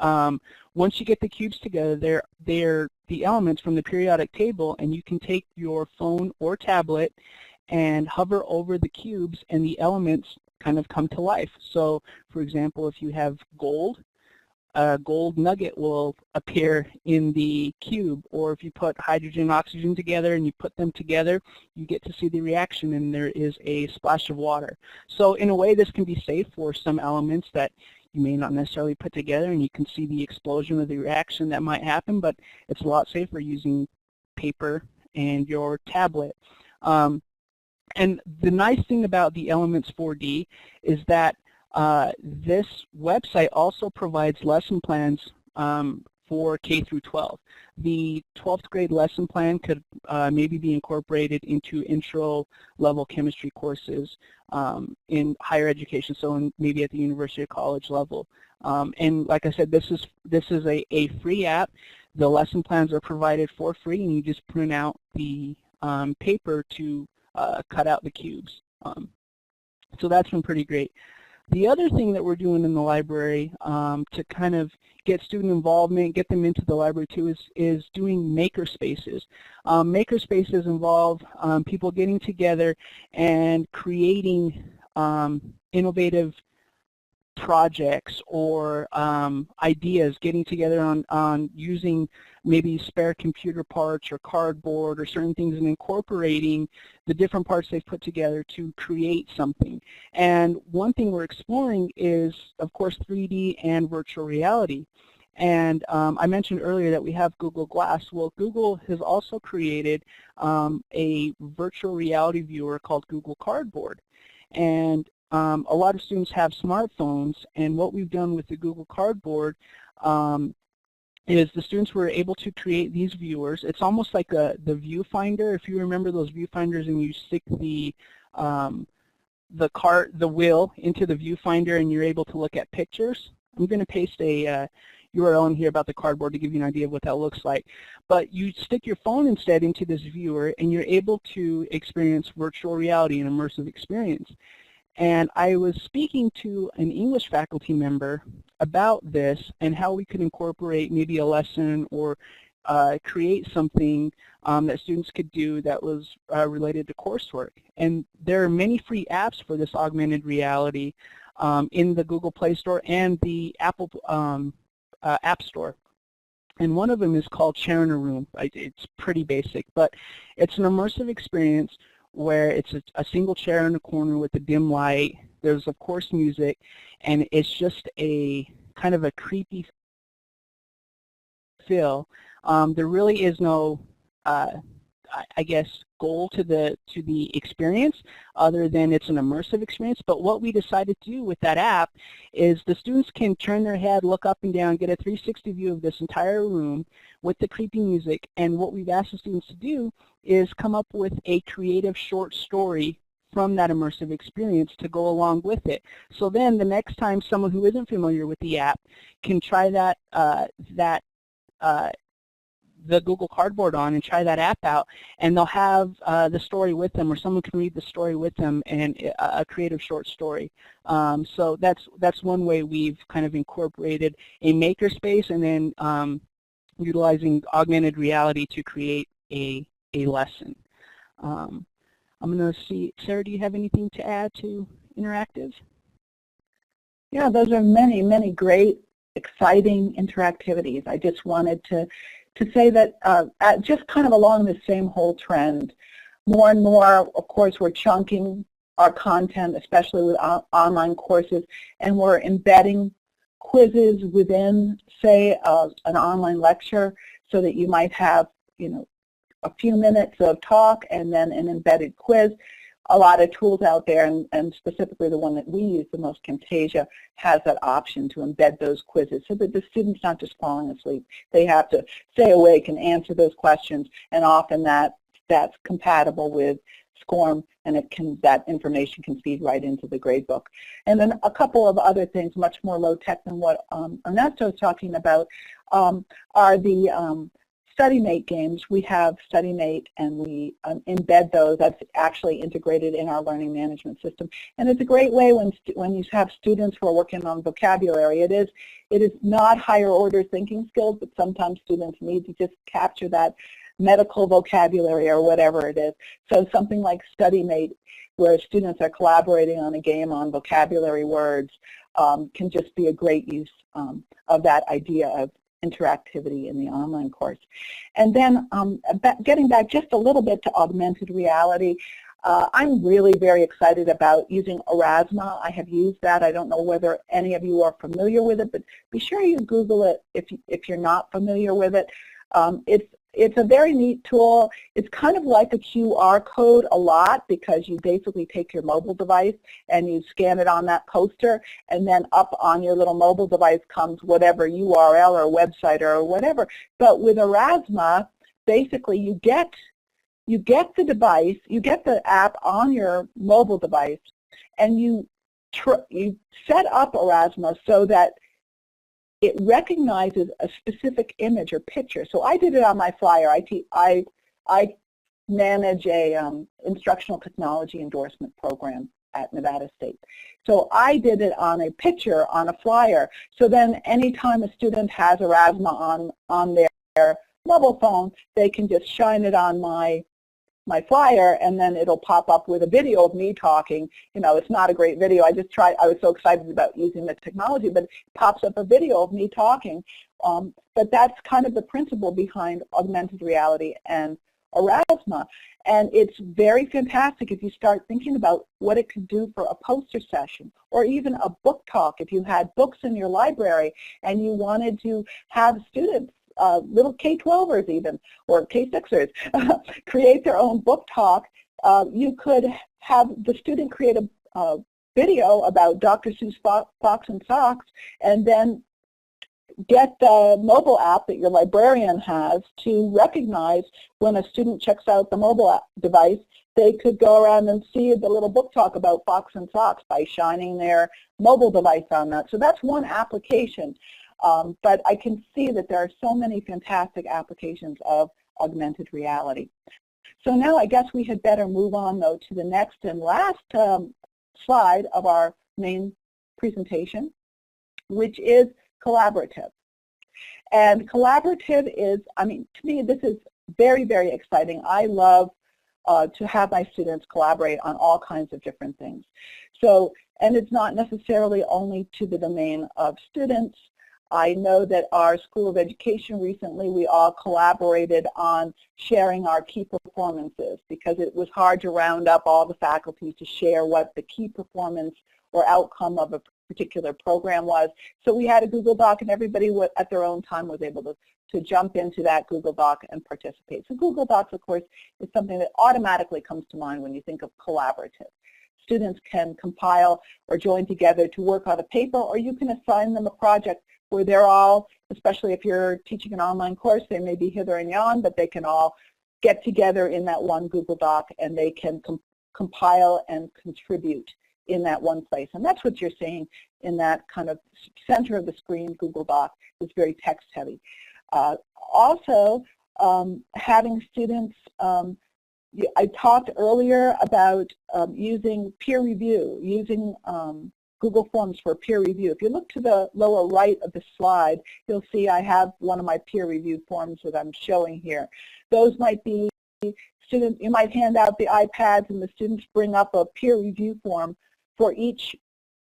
once you get the cubes together, they're the elements from the periodic table, and you can take your phone or tablet and hover over the cubes, and the elements kind of come to life. So, for example, if you have gold, a gold nugget will appear in the cube, or if you put hydrogen and oxygen together and you put them together, you get to see the reaction, and there is a splash of water. So in a way, this can be safe for some elements that you may not necessarily put together, and you can see the explosion of the reaction that might happen, but it's a lot safer using paper and your tablet. And the nice thing about the Elements 4D is that this website also provides lesson plans for K through 12. The 12th grade lesson plan could maybe be incorporated into intro level chemistry courses in higher education, so maybe at the university or college level. And like I said, this is a free app. The lesson plans are provided for free, and you just print out the paper to cut out the cubes. So that's been pretty great. The other thing that we're doing in the library to kind of get student involvement, get them into the library too, is doing maker spaces. Maker spaces involve people getting together and creating innovative projects or ideas, getting together on using maybe spare computer parts or cardboard or certain things, and incorporating the different parts they've put together to create something. And one thing we're exploring is, of course, 3D and virtual reality. And I mentioned earlier that we have Google Glass. Well, Google has also created a virtual reality viewer called Google Cardboard. And a lot of students have smartphones, and what we've done with the Google Cardboard is the students were able to create these viewers. It's almost like the viewfinder. If you remember those viewfinders, and you stick the wheel into the viewfinder, and you're able to look at pictures. I'm going to paste a URL in here about the cardboard to give you an idea of what that looks like. But you stick your phone instead into this viewer, and you're able to experience virtual reality and immersive experience. And I was speaking to an English faculty member about this and how we could incorporate maybe a lesson or create something that students could do that was related to coursework. And there are many free apps for this augmented reality in the Google Play Store and the Apple App Store. And one of them is called Share in a Room. It's pretty basic, but it's an immersive experience where it's a single chair in a corner with a dim light. There's, of course, music, and it's just a kind of a creepy feel. There really is no, I guess, goal to the experience other than it's an immersive experience. But what we decided to do with that app is the students can turn their head, look up and down, get a 360 view of this entire room with the creepy music. And what we've asked the students to do is come up with a creative short story from that immersive experience to go along with it. So then the next time someone who isn't familiar with the app can try the Google Cardboard on and try that app out, and they'll have the story with them, or someone can read the story with them, and a creative short story. So that's one way we've kind of incorporated a makerspace, and then utilizing augmented reality to create a lesson. I'm going to see, Sarah, do you have anything to add to interactive? Yeah, those are many, many great, exciting interactivities. I just wanted to say that just kind of along the same whole trend, more and more, of course, we're chunking our content, especially with online courses, and we're embedding quizzes within, say, an online lecture, so that you might have, a few minutes of talk and then an embedded quiz. A lot of tools out there, and specifically the one that we use the most, Camtasia, has that option to embed those quizzes so that the student's not just falling asleep. They have to stay awake and answer those questions, and often that's compatible with SCORM, and that information can feed right into the gradebook. And then a couple of other things, much more low-tech than what Ernesto was talking about, are the StudyMate games. We have StudyMate, and we embed those. That's actually integrated in our learning management system. And it's a great way when you have students who are working on vocabulary. It is not higher order thinking skills, but sometimes students need to just capture that medical vocabulary or whatever it is. So something like StudyMate, where students are collaborating on a game on vocabulary words, can just be a great use of that idea of interactivity in the online course. And then getting back just a little bit to augmented reality, I'm really very excited about using Erasma. I have used that. I don't know whether any of you are familiar with it, but be sure you Google it if you're not familiar with it. It's a very neat tool. It's kind of like a QR code a lot, because you basically take your mobile device and you scan it on that poster, and then up on your little mobile device comes whatever URL or website or whatever. But with Erasma, basically you get the device, you get the app on your mobile device, and you set up Erasma so that it recognizes a specific image or picture. So I did it on my flyer. I manage a instructional technology endorsement program at Nevada State. So I did it on a picture on a flyer. So then anytime a student has Erasma on their mobile phone, they can just shine it on my flyer, and then it'll pop up with a video of me talking. You know, it's not a great video. I was so excited about using the technology, but it pops up a video of me talking. But that's kind of the principle behind augmented reality and Erasma. And it's very fantastic if you start thinking about what it could do for a poster session, or even a book talk. If you had books in your library and you wanted to have students, little K-12ers even, or K-6ers, create their own book talk, you could have the student create a video about Dr. Seuss Fox and Socks, and then get the mobile app that your librarian has to recognize when a student checks out the mobile app device. They could go around and see the little book talk about Fox and Socks by shining their mobile device on that. So that's one application. But I can see that there are so many fantastic applications of augmented reality. So now I guess we had better move on, though, to the next and last slide of our main presentation, which is collaborative. And collaborative is, I mean, to me, this is very, very exciting. I love to have my students collaborate on all kinds of different things. So, and it's not necessarily only to the domain of students. I know that our School of Education recently, we all collaborated on sharing our key performances, because it was hard to round up all the faculty to share what the key performance or outcome of a particular program was. So we had a Google Doc, and everybody at their own time was able to jump into that Google Doc and participate. So Google Docs, of course, is something that automatically comes to mind when you think of collaborative. Students can compile or join together to work on a paper, or you can assign them a project where they're all, especially if you're teaching an online course, they may be hither and yon, but they can all get together in that one Google Doc, and they can compile and contribute in that one place. And that's what you're seeing in that kind of center of the screen Google Doc. Is very text heavy. Also, having students, I talked earlier about using peer review, using Google Forms for peer review. If you look to the lower right of the slide, you'll see I have one of my peer review forms that I'm showing here. Those might be students, you might hand out the iPads and the students bring up a peer review form for each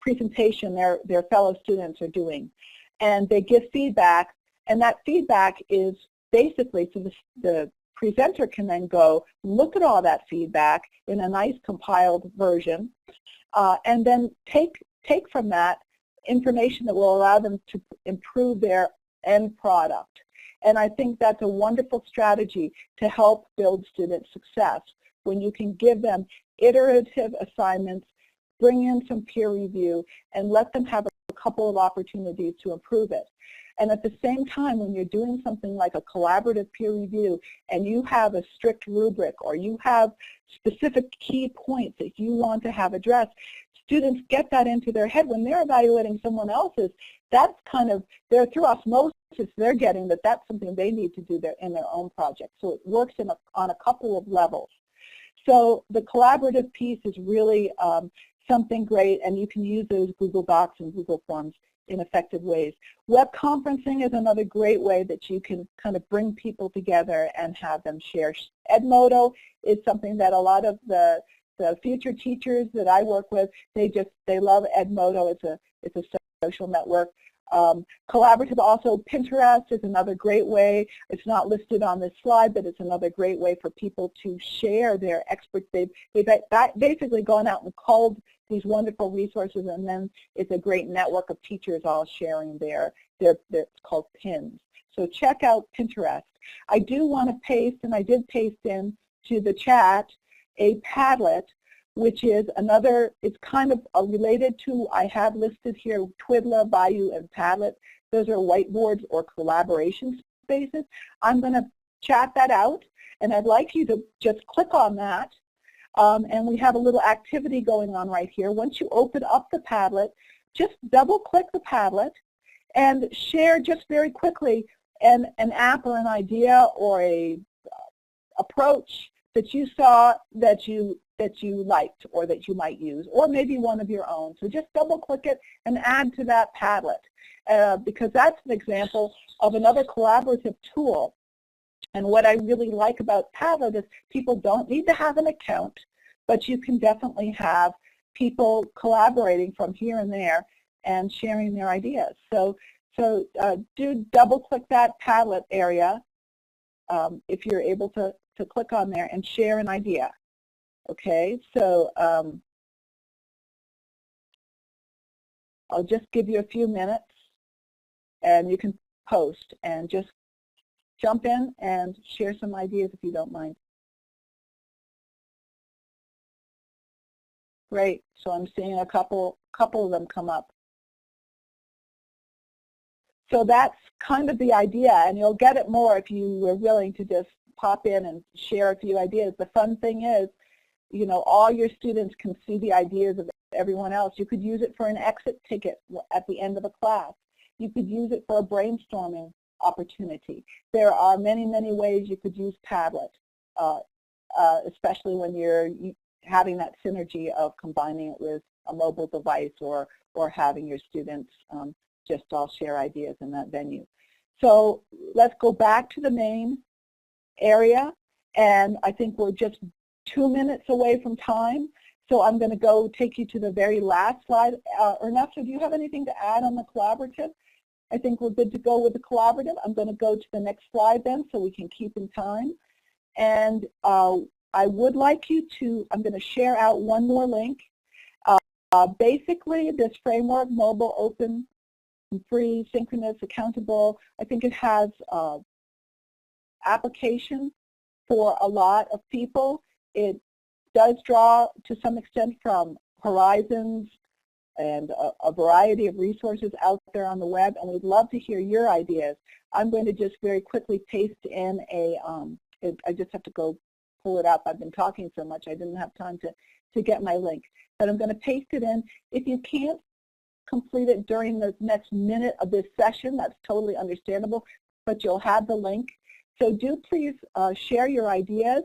presentation their fellow students are doing. And they give feedback, and that feedback is basically, so the presenter can then go look at all that feedback in a nice compiled version, and then take from that information that will allow them to improve their end product. And I think that's a wonderful strategy to help build student success, when you can give them iterative assignments, bring in some peer review, and let them have a couple of opportunities to improve it. And at the same time, when you're doing something like a collaborative peer review and you have a strict rubric or you have specific key points that you want to have addressed, students get that into their head when they're evaluating someone else's. That's kind of, they're through osmosis, they're getting that that's something they need to do in their own project. So it works on a couple of levels. So the collaborative piece is really something great, and you can use those Google Docs and Google Forms in effective ways. Web conferencing is another great way that you can kind of bring people together and have them share. Edmodo is something that a lot of the future teachers that I work with, they love Edmodo. It's a social network. Collaborative also, Pinterest is another great way. It's not listed on this slide, but it's another great way for people to share their experts. They've basically gone out and culled these wonderful resources, and then it's a great network of teachers all sharing it's called pins. So check out Pinterest. I do want to paste, and I did paste in to the chat, a Padlet, which is another, it's kind of related to, I have listed here, Twidla, Bayou, and Padlet. Those are whiteboards or collaboration spaces. I'm going to chat that out, and I'd like you to just click on that. And we have a little activity going on right here. Once you open up the Padlet, just double-click the Padlet and share just very quickly an app or an idea or a approach that you saw that you liked or that you might use, or maybe one of your own. So just double-click it and add to that Padlet, because that's an example of another collaborative tool. And what I really like about Padlet is people don't need to have an account, but you can definitely have people collaborating from here and there and sharing their ideas. So do double-click that Padlet area if you're able to click on there and share an idea. Okay, so I'll just give you a few minutes, and you can post and just jump in and share some ideas if you don't mind. Great. So I'm seeing a couple of them come up. So that's kind of the idea, and you'll get it more if you were willing to just pop in and share a few ideas. The fun thing is, you know, all your students can see the ideas of everyone else. You could use it for an exit ticket at the end of a class. You could use it for a brainstorming opportunity. There are many, many ways you could use Padlet, especially when you're having that synergy of combining it with a mobile device or having your students just all share ideas in that venue. So let's go back to the main area, and I think we're just 2 minutes away from time. So I'm going to go take you to the very last slide. Ernesto, do you have anything to add on the collaborative? I think we're good to go with the collaborative. I'm going to go to the next slide then so we can keep in time. And I would like you to, I'm going to share out one more link. Basically, this framework, mobile, open, free, synchronous, accountable, I think it has application for a lot of people. It does draw to some extent from Horizons and a variety of resources out there on the web, and we'd love to hear your ideas. I'm going to just very quickly paste in a, I just have to go pull it up. I've been talking so much I didn't have time to get my link. But I'm going to paste it in. If you can't complete it during the next minute of this session, that's totally understandable, but you'll have the link. So do please share your ideas,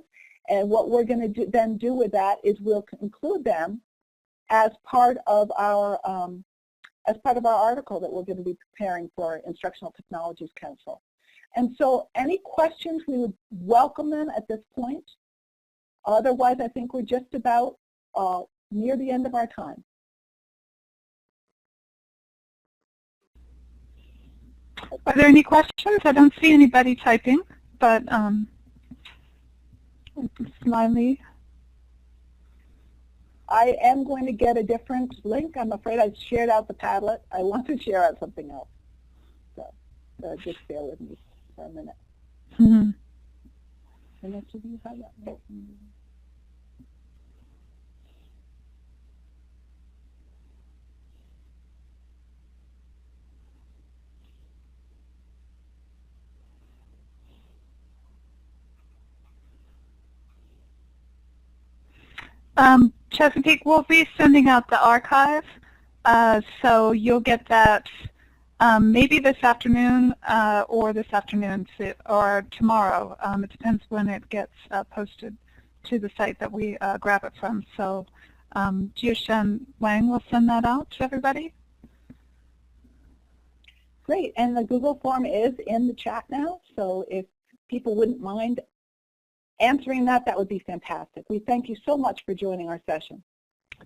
and what we're going to then do with that is we'll include them as part of our article that we're going to be preparing for Instructional Technologies Council. And so any questions, we would welcome them at this point. Otherwise, I think we're just about near the end of our time. Are there any questions? I don't see anybody typing, but Smiley. I am going to get a different link. I'm afraid I shared out the Padlet. I want to share out something else. So just bear with me. for a minute. Mm-hmm. Vanessa, do you have that? Chesapeake, we'll be sending out the archive, so you'll get that maybe this afternoon or or tomorrow. It depends when it gets posted to the site that we grab it from. So Jioshen Wang will send that out to everybody. Great, and the Google form is in the chat now, so if people wouldn't mind answering that, that would be fantastic. We thank you so much for joining our session.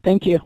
Thank you.